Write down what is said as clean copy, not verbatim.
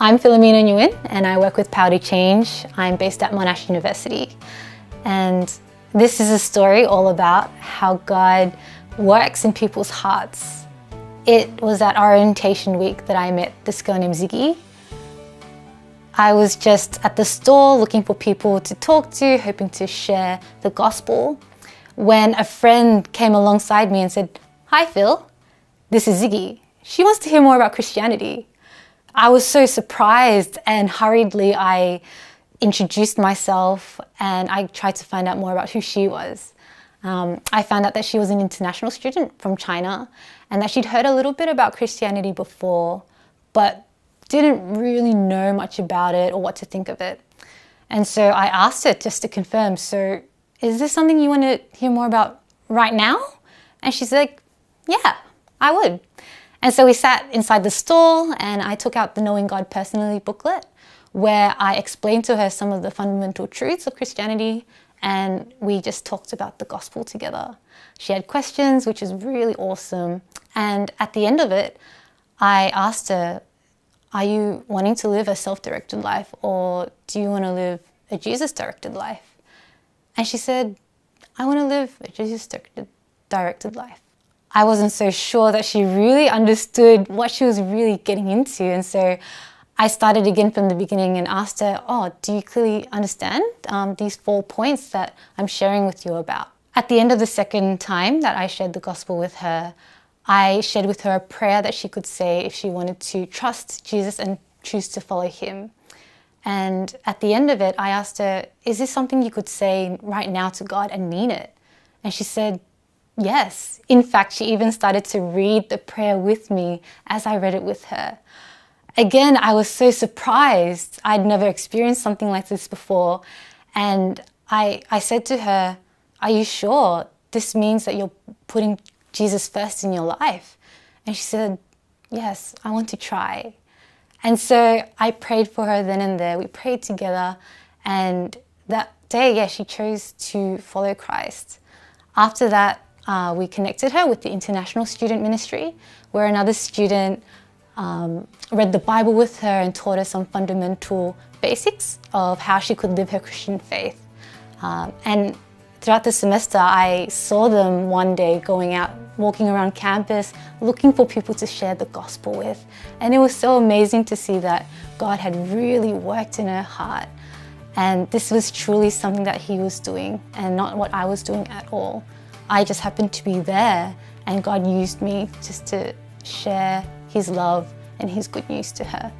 I'm Philomena Nguyen and I work with Power to Change. I'm based at Monash University. And this is a story all about how God works in people's hearts. It was at our orientation week that I met this girl named Ziggy. I was just at the store looking for people to talk to, hoping to share the gospel, when a friend came alongside me and said, "Hi Phil, this is Ziggy. She wants to hear more about Christianity." I was so surprised, and hurriedly I introduced myself and I tried to find out more about who she was. I found out that she was an international student from China and that she'd heard a little bit about Christianity before, but didn't really know much about it or what to think of it. And so I asked her just to confirm, "So is this something you want to hear more about right now?" And she's like, "Yeah, I would." And so we sat inside the stall and I took out the Knowing God Personally booklet, where I explained to her some of the fundamental truths of Christianity, and we just talked about the gospel together. She had questions, which is really awesome. And at the end of it, I asked her, "Are you wanting to live a self-directed life, or do you want to live a Jesus-directed life?" And she said, "I want to live a Jesus-directed life." I wasn't so sure that she really understood what she was really getting into. And so I started again from the beginning and asked her, "Oh, do you clearly understand these 4 points that I'm sharing with you about?" At the end of the second time that I shared the gospel with her, I shared with her a prayer that she could say if she wanted to trust Jesus and choose to follow him. And at the end of it, I asked her, "Is this something you could say right now to God and mean it?" And she said, yes. In fact, she even started to read the prayer with me as I read it with her. Again, I was so surprised. I'd never experienced something like this before. And I said to her, "Are you sure this means that you're putting Jesus first in your life?" And she said, "Yes, I want to try." And so I prayed for her then and there. We prayed together. And that day, she chose to follow Christ. After that, we connected her with the International Student Ministry, where another student read the Bible with her and taught her some fundamental basics of how she could live her Christian faith. And throughout the semester, I saw them one day going out, walking around campus, looking for people to share the gospel with. And it was so amazing to see that God had really worked in her heart. And this was truly something that he was doing and not what I was doing at all. I just happened to be there, and God used me just to share his love and his good news to her.